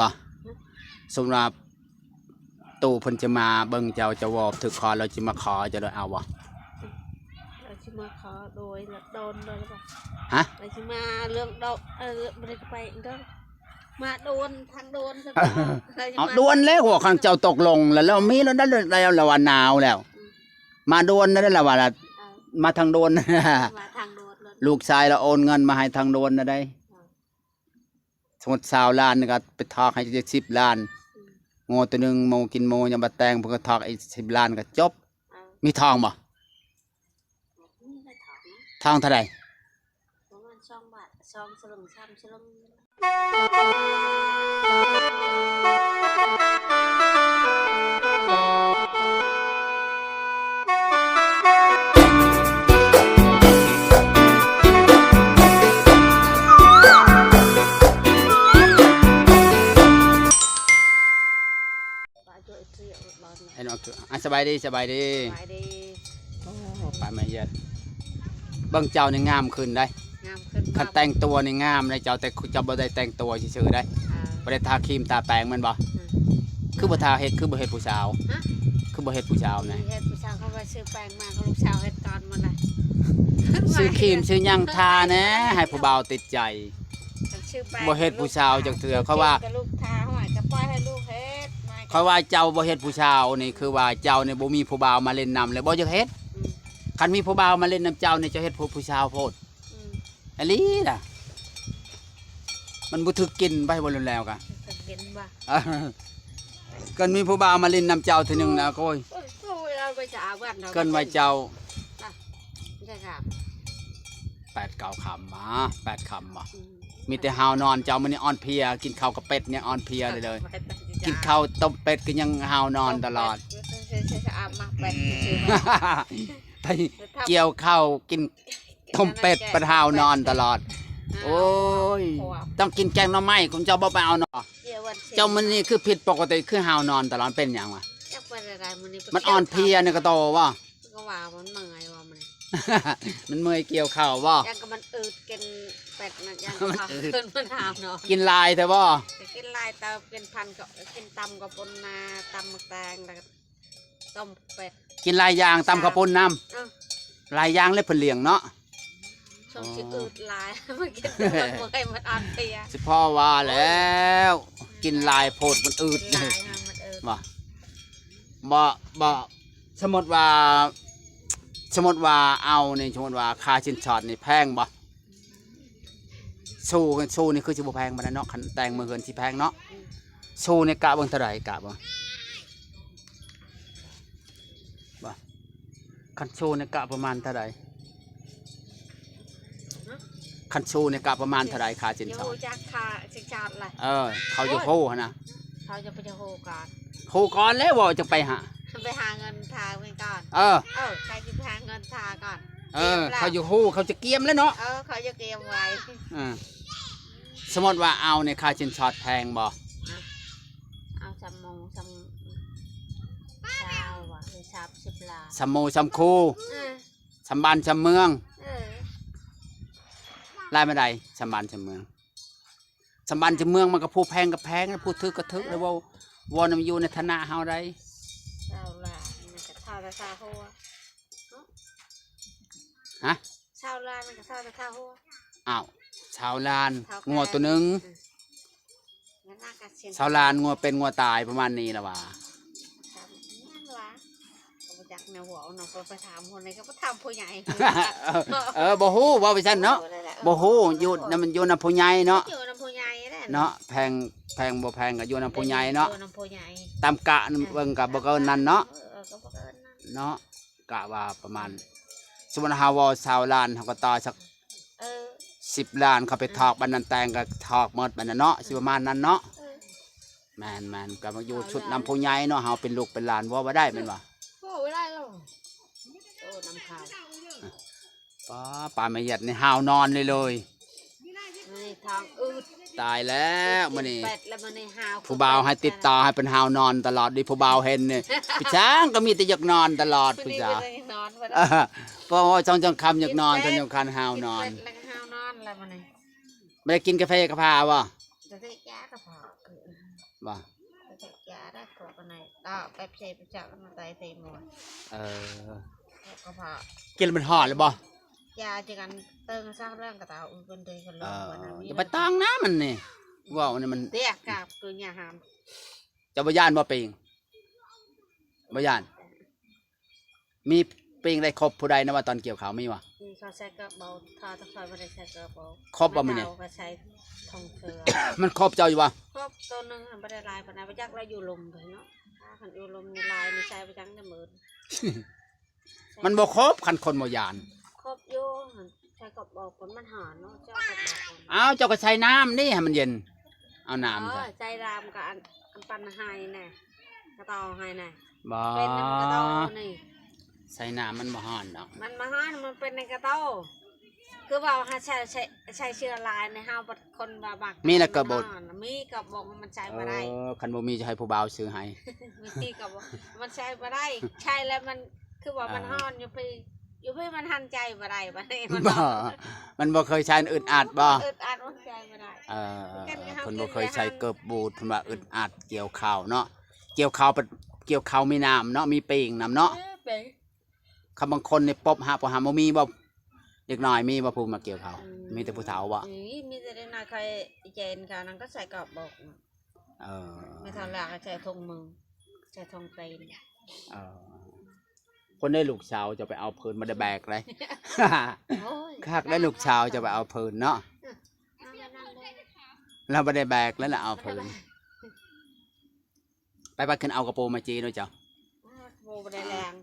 บ่สมรับตู่เพิ่นจะมาเบิ่งเจ้าจะวอบถึกคอเราจะมาขอจะได้เอาบ่เราจะมาขอโดยโดนเลยหรือเปล่าฮะเราจะมาเรื่องโดนไม่ได้ไปก็มาโดนทางโดนเอาโดนแล้วหัวข้างเจ้าตกลงแล้วมีแล้วได้แล้วละวันหนาวแล้วมาโดนนั่นแหละว่าละมาทางโดนมาทางโดนลูกชายเราโอนเงินมาให้ทางโดนนะได้สมมติ20 ล้านนี่ก็ไปทอกให้10 ล้านโง่ตัวนึงโมกินโมยังมาแต่งเพิ่นก็ทอกไอ้10 ล้านก็จบมีทองบ่ทองเท่าไหร่ประมาณ2 บาท2 สลึง3 สลึงไอ้น้องสบายดีไปมาเย็นเบิ่งเจ้านี่งามขึ้นได้คันแต่งตัวนี่งามเลยเจ้าแต่เจ้าบ่ได้แต่งตัวซื่อๆได้บ่ได้ทาครีมทาแป้งแม่นบ่คือบ่ทาเฮ็ดคือบ่เฮ็ดผู้สาวคือบ่เฮ็ดผู้สาวนะเฮ็ดผู้สาวเขาไปซื้อแป้งมาเขาลูกสาวเฮ็ดก่อนมันน่ะซื้อครีมซื้อหยังทาแหน่ให้ผู้บ่าวติดใจบ่เฮ็ดผู้สาวจังเทื่อเขาว่าลูกทาหอยก็ปล่อยให้ลูกเฮ็ดเขาว่าเจ้าบ่เฮ็ดผู้สาวนี่คือว่าเจ้านี่บ่มีผู้บ่าวมาเล่นนำเลยบ่อยากเฮ็ดคันมีผู้บ่าวมาเล่นนำเจ้านี่จะเฮ็ดผู้สาวโพดอันนี้น่ะมันบ่ถึกกินไปบ่แล้วกะกินบ่กันมีผู้บ่าวมาเล่นนำเจ้าทีนึงนะโอ้ยเราไปจะอาวันเกินไว้เจ้าใช่ครับ8 9 คำมา8 คำบ่มีแต่หาวนอนเจ้ามันนี่อ่อนเพลียกินข้าวกับเป็ดเนี่ยอ่อนเพลียเลยกินข้าวต้มเป็ดก็ยังหาวนอนตลอดไปเกี่ยวข้าวกินต้มเป็ดเป็นหาวนอนตลอดโอ้ยต้องกินแกงหน่อไม้คุณเจ้าบ่ไปเอาเนาะเจ้ามันนี่คือผิดปกติคือหาวนอนตลอดเป็นอย่างวะมันอ่อนเพลียนี่ก็โตวะก็ว่ามันเมื่อยว่ามันเมื่อยเกี่ยวข้าววะยังก็มันอืดกินเป็ดนะยังมันหาวเนาะกินลายแต่ว่ากินลายเตาเป็นพันก็กินตำกับปนนาตำมะแตงแล้วก็ต้มเป็ดกินลายยางตำข้าวปุ้นน้ำลายยางเล็บผเลียงเนาะชมชื่ออืดลายมันกินมันเมื่อยมันอ่อนเพลียสิพ่อว่าแล้วกินลายโพดมันอืดบ่สมมติว่าเอานี่สมมติว่าค่าชิ้นช็อตนี่แพงบ่สู้นี่คือสิบ่แพงบ่ได้เนาะคันแต่งมือเฮือนสิแพงเนาะสู้นี่กะเบิ่งเท่าไหร่กะบ่คันสู้นี่กะประมาณเท่าไหร่คันสู้นี่กะประมาณเท่าไหร่ค่าชิ้นช็อตจากค่าชิ้นช็อตล่ะเขาจะโหนะเขาจะไปโหก่อนโหก่อนแล้วบ่จะไปหาเงินทาไปก่อนใครจะไปหาเงินทาก่อนเขาอยู่โหเขาจะเกียมแล้วเนาะเขาจะเกียมไว้สมมติว่าเอาในค่าชิ้นช็อตแพงบ่เอาซัมโมซัมชาวว่ะคือ30 ล้านซัมโมซัมคูซัมบ้านซัมเมืองไล่มาได้ซัมบ้านซัมเมืองซัมบ้านซัมเมืองมันก็ผู้แพงกับแพงผู้ทึกก็ทึกแล้วว่านำอยู่ในฐานะเฮาได้20 ล้านมันก็เท่าแต่หัวฮะ20 ล้านมันก็เท่าแต่หัวอ้าว20 ล้านงัวตัวนึง20 ล้านงัวเป็นงัวตายประมาณนี้ละว่าจากแนวหัวน้องไปถามคนไหนก็ไปถามผู้ใหญ่บ่ฮู้ว่าไปซั่นเนาะบ่ฮู้อยู่นำมันอยู่นำผู้ใหญ่เนาะอยู่นำผู้ใหญ่เนาะแพงบ่แพงก็อยู่นำผู้ใหญ่เนาะตามกะเบิ่งก็บ่เกินนั้นเนาะเนาะกะว่าประมาณสมมุติเฮาว่า20 ล้านเฮาก็ต่อสัก10 ล้านเขาไปทอกบันนั้นแต่งก็ทอกหมดบันนั้นเนาะสิประมาณนั้นเนาะแม่นก็มาอยู่ชุดนำผู้ใหญ่เนาะเฮาเป็นลูกเป็นหลานบ่ได้แม่นบ่ไม่ได้หรอกน้ำขาวปลาไม่หยัดในหาวนอนเลยทางอืดตายแล้วมันนี่ผู้บ่าวให้ติดต่อให้เป็นหาวนอนตลอดดิผู้บ่าวเห็นเนี่ยพี่ช้างก็มีแต่อยากนอนตลอดพี่จ๋าเพราะว่าจังคำอยากนอนจังคันหาวนอนไม่ได้กินกาแฟกะเพราวะ บ่ จักยาได้กรอกไหนก็แป๊บใส่ไปจักมาใส่ใส่หมด เออ ก็พอ กินแล้วมันหอดเลยบ่ ยาจะกันเติงสร้างเรื่องกระเตาเป็นเดือนกันล เอง วันนั้น อย่าไปตั้งนะมันนี่ว่าวนี่มัน เตี้ยกับตัวยาหาม เจะบ่ย่านบ่ปิงบ่ย่านมีปิงได้ครบผู้ใดนะว่าตอนเกี่ยวข้าวมีวะ นี่เขาใช้กระเป๋าทอตะคอยไม่ได้ใช้กระเป๋า ครบบ่มื้อนี้ ก็ใช้ทองเชือ มันครบเจ้าอยู่วะ ครบตัวนึงไม่ได้ลายปนายไปจักเราอยู่ลมไปเนาะถ้าขันอยู่ลมในลายในใช้ไปจังได้หมื่น มันบ่ครบคันคนบ่ย่าน ครบอยู่ใช้กระเป๋าคนมันหาเนาะเจ้ากระเป๋าคน เอาเจ้าก็ใช้น้ำนี่ให้มันเย็นเอาน้ำใส่ ใจรามกับอันปันไฮน่ะกระเตาไฮน่ะ บ่ เป็นน้ำกระเตานี่ ใส่น้ำมันบ่ฮ้อนดอก มันมาห้ามันเป็นในกระเตาคือว่าใช้เชื้อลายในห้าวคนบาบักมีกระบอกมันใช้มาได้ คันบ่มีจะให้ผู้บ่าวซื้อให้ มีกระบอกมันใช้มาได้ใช่แล้วมันคือว่ามันห้อนอยู่พี่มันหันใจมาได้มาได้มัน บ่มันบ่เคยใช้อึดอัดบ่ อึดอัดมันใจมาได้ คนบ่เคยใช้เกิบบูดเพิ่นว่าอึดอัดเกี่ยวข้าวเนาะเกี่ยวข้าวมีน้ำเนาะมีปิงน้ำเนาะคำบางคนนี่ปบหาบ่หาบ่มีบ่เด็กน้อยมีบ่ผู้มาเกี่ยวข้าวมีแต่ผู้เฒ่าบ่ มีแต่เด็กน้อยเคยเจนกันนั่นก็ใส่กระบอก ไม่ทำหลักใส่ทงมือใส่ทงตีน คนได้ลูกสาวจะไปเอาเพลินมาได้แบกเลยคักได้ลูกสาวจะไปเอาเพลินเนาะเราไม่ได้แบกแล้วนะเอาเพลินไปขึ้นเอากระโปรงมาจีด้วยเจ้า โบไปแรง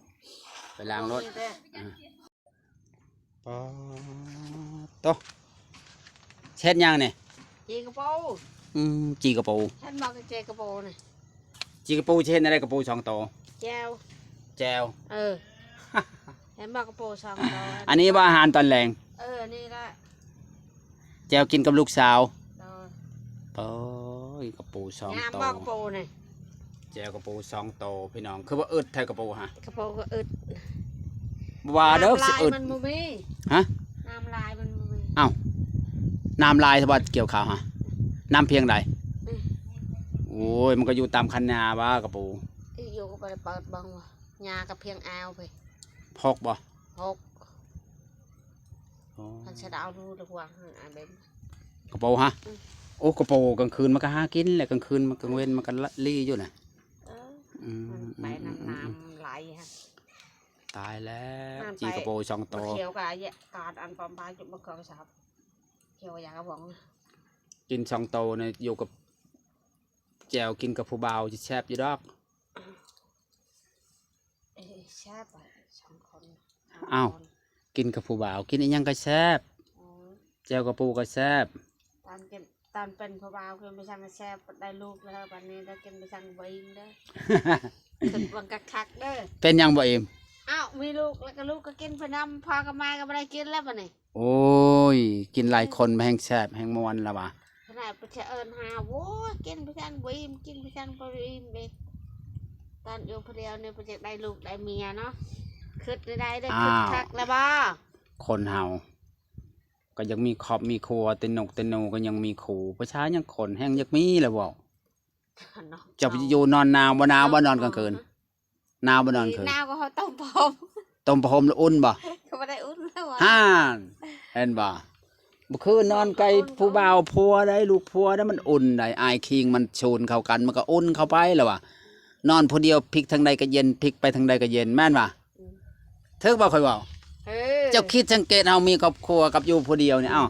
ไปล้างรถโตเช็ดยังเนี่ย จีกระโป จีกระโปรง ฉันบอกกับเจกระโปนี่ จีกระโปรงเช็ดอะไรกระโปรง2 โต แจว แจว เห็นบอกกระโปสองตัว อันนี้ว่าอาหารตอนแรง นี่ละ แจวกินกับลูกสาว ตัว โอ้ยกระโปรง2 งาม โต บอกกระโปนี่ แจวกระโปรง2 โตพี่น้องคือว่าอึดไทยกระโปรงฮะ กระโปก็อึด ว่าเด้อสิอึด มันมุมี ฮะ น้ำลายมันมุมี อ้าวน้ำลายสบัดเกี่ยวข้าวฮะน้ำเพียงใดโอ้ยมันก็อยู่ตามคันนาว่ากระปู อยู่ก็ไปเปิดบังวะยากับเพียงอาวไป พกบ่ หกมันจะดาวรู้ดีกว่าอันเบน กระปูฮะโอ้กระปูกลางคืนมันก็หากินแหละกลางคืนมันกลางเว้นมันก็ลี่อยู่น่ะ มันไปน้ำไหลฮะ ตายแล้วจีกระปู2 โต เขียวกับกาดอันปอมปลาจุดมะเขือสับเขียวอย่างกระบอก กิน2 โตเนี่ยอยู่กับแจวกินกับผู้บ่าวจะแซ่บอยู่ดอก แซ่บสองคน อ้าวกินกับผู้บ่าวกินอีหยังก็แซ่บแจวกับปูก็แซ่บ ตอนเป็นพ่อบ่าวกินไปสั่งแซ่บได้ลูกแล้ววันนี้ได้กินไปสั่งบีมเด้อสุดวังคักเด้อ เป็นยังบ่เอ็ม อ้าวมีลูกแล้วก็ลูกก็กินไปน้ำพอกับมาก็ไม่ได้กินแล้ววันนี้ โอ้ยกินหลายคนแห้งแซ่บแห้งมวนละว่ะ ขนาดไปเอิญหาโว้กินไปสั่งบีมกินไปสั่งบีมเด็กตอนอยู่คนเดียวเนี่ยไปได้ลูกได้เมียเนาะคืดได้คืดคักแล้วบ่ คนเฮาก็ยังมีครอบมีครัวเต็นกเต็นโนก็ยังมีขู่ประชายังคนแห้งยังมีเลยบอกจะไปอยู่นอนหนาวบ่หนาวบ่นอนกลางคืนหนาวบ่นอนคืน หนาวก็เขาต้มพม ต้มผ้าห่มแล้วอุ่นบ่ เขาไม่ได้อุ่นแล้ว ฮ่านเห็นบ่บ่คือนอนไกลผู้บ่าวผัวได้ลูกผัวได้มันอุ่นได้อายคิงมันชูนเข้ากันมันก็อุ่นเข้าไปแล้วว่ะนอนผู้เดียวพลิกทางใดก็เย็นพลิกไปทางใดก็เย็นแม่นบ่ถึกบ่ค่อยเว้าเจ้าคิดสังเกตเฮามีครอบครัวกับอยู่ผู้เดียวนี่เอ้า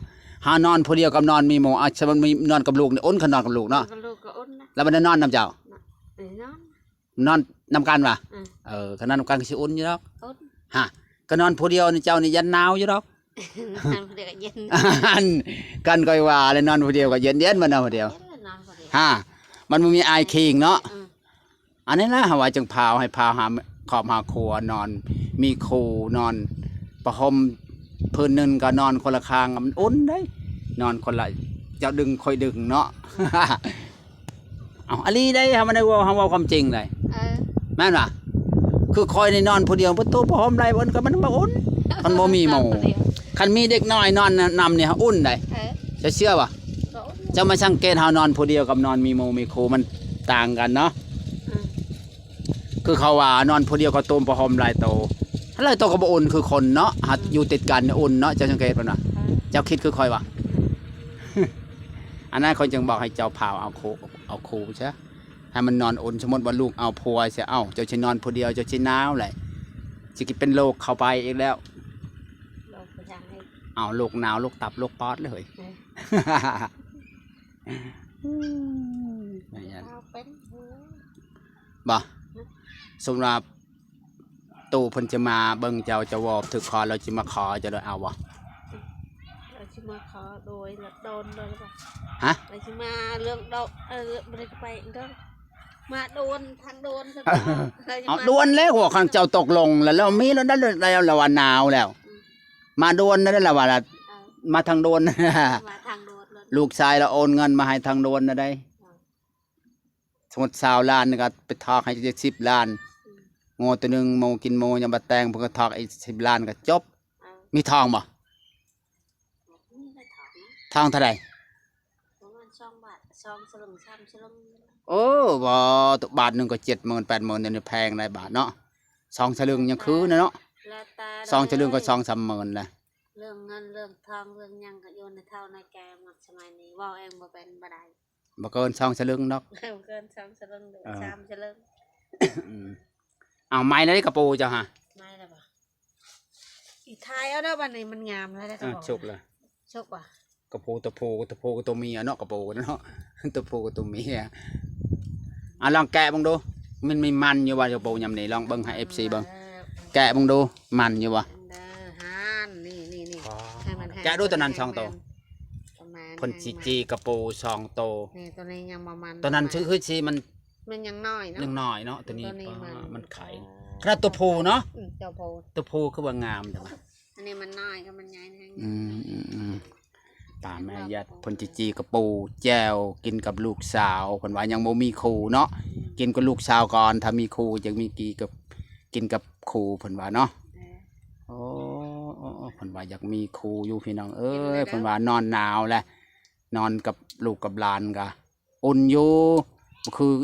หานอนผู้เดียวกับนอนมีหมู่อ่ะถ้ามันมีนอนกับลูกนี่อุ่นขนอนกับลูกเนาะ ลูกก็อุ่นนะ แล้วมันได้นอนนำเจ้า นอน นอนนำกันว่ะขนอนนำกันก็สิอุ่นอยู่ดอก อุ่น ฮะก็นอนผู้เดียวนี่เจ้านี่ยันหนาวอยู่ดอก นอนเดียวเย็น กันก็ว่าเลยนอนผู้เดียวก็เย็นๆบ่นอนผู้เดียว นอนคนเดียว ฮะมันบ่มีอายคิงเนาะอันนี้นะว่าจังพาวให้พาวหาขอบหาครัวนอนมีคูนอนประหมพื้นนึงก็นอนคนละข้างมันอุ่นได้นอนคนละเจ้าดึงค่อยดึงเนาะ เอาอันนี้ได้ทำมันได้ว่าทำว่าความจริงเลยแม่นว่ะคือคอยในนอนผู้เดียวประตูประหมไรบนก็มันบ่อุ่นมันบ่มีหมู่คันมีเด็กน้อยนอนนำเนี่ยอุ่นได้จะเชื่อป่ะจะมาสังเกตเฮานอนผู้เดียวกับนอนมีหมู่มีครูมัน ต่างกันเนาะ อืม คือเขาว่านอนผู้เดียวก็ตูมประหอมหลายโตถ้าหลายโตก็บ่อุ่นคือคนเนาะหัดอยู่ติดกันเนี่ยอุ่นเนาะเจ้าสังเกตป่ะนะเจ้าคิดคือคอยวะ อันนั้นคนจึงบอกให้เจ้าพาวเอาคูใช่ให้มันนอนอุ่นสมมติว่าลูกเอาพัวเสียเจ้าจะนอนผู้เดียวเจ้าจะหนาวแหละจะกินเป็นโรคเข้าไปอีกแล้ว เราไปทางให้ โรคหนาวโรคตับโรคปอดเลย เอาเป็นหัว บ่สำหรับตู่เพิ่นจะมาเบิ่งเจ้าจะวอบถึกคอเราจะมาขอจะได้เอาบ่ เราจะมาขอโดยโดนเลยหรือเปล่า ฮะ เราจะมาเรื่องโดนไม่ได้ไปเรื่องมาโดนทางโดนดวนแล้วหัวข้างเจ้าตกลงแล้วมีแล้วได้แล้วว่าหนาวแล้ว มาดวนนั่นแหละว่ามาทางโดน มาทางโดนเลย ลูกชายเราโอนเงินมาให้ทางโดนนะได้สมมติ20 ล้านนี่ก็ไปทอกให้10 ล้านโง่ตัวหนึงโมกินโมยังมาแต่งเพิ่นก็ทอกไอ้10 ล้านก็จบมีทองบ่ ไม่ถอนนะ ทองเท่าไหร่ ประมาณ2 บาท2 สลึง3 สลึง โอ้บ่ตุบาทหนึงก็70,000 80,000เนี่ยวนี้แพงหลายบาทเนาะ2 สลึงยังคือนะเนาะ แล้วตา 2 สลึงก็2-3 หมื่นแหละ เรื่องเงินเรื่องทองเรื่องหยังก็โยนในเท่าในแกหมดสมัยนี้เว่าเองบ่เป็นบ่ได้ บ่เกิน2 สลึงดอก เกิน3 สลึงหรือ3 สลึง อืมไม้นั่นกระปูเจ้าฮะ ไม่แล้วบ่อีทายเอาเด้อบัดนี้มันงามแล้วได้อ ชุกเลย ชุกบ่ กระปูตะโพกับตัวเมียเนาะกระปูเนาะ ตะโพกับตัวเมียลองแกะบังดูมันมีมันอยู่ว่ากระปูยำนี่ลองเบิ่งให้ FC เบิ่งแกะบังดูมันอยู่บ่ เด้อหานนี่ให้มันให้ แกะดูตัวนั้น2 ตัว ประมาณ เพิ่นสิจีกระปู2 ตัว นี่ตัวนี้ยังบ่มัน ตัวนั้นคือสิมัน มันยังน้อยเนาะ ยังน้อยเนาะตัวนี้ มันไข่ อ๋อ ขนาดตัวผู้เนาะ เจ้าโพ ตัวผู้คือว่างามจังวะ อันนี้มันน้อยก็มันใหญ่นะ ป่าแม่ยัดเพิ่นสิจีกระปูแจ่วกินกับลูกสาวเพิ่นว่ายังบ่มีครูเนาะกินกับลูกสาวก่อนถ้ามีครูจึงมีกินกับครูเพิ่นว่าเนาะ โอ้เพิ่นว่าอยากมีครูอยู่พี่น้องเอ้ยเพิ่นว่านอนหนาวแหละนอนกับลูกกับหลานก็อุ่นอยู่คือ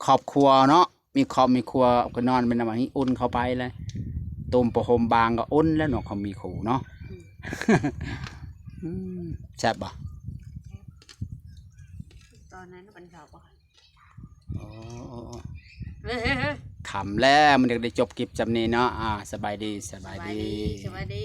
ครอบครัวเนาะมีครอบมีครัวก็นอนเป็นอะไรอุ่นเข้าไปเลยตุ่มประหมบางก็อุ่นแล้วเนาะเขามีครูเนาะ แซ่บบ่ ตอนนั้นมันชอบบ่ โอ้ขำแล้วมันได้จบคลิปจำนี้เนาะสบายดี สวัสดี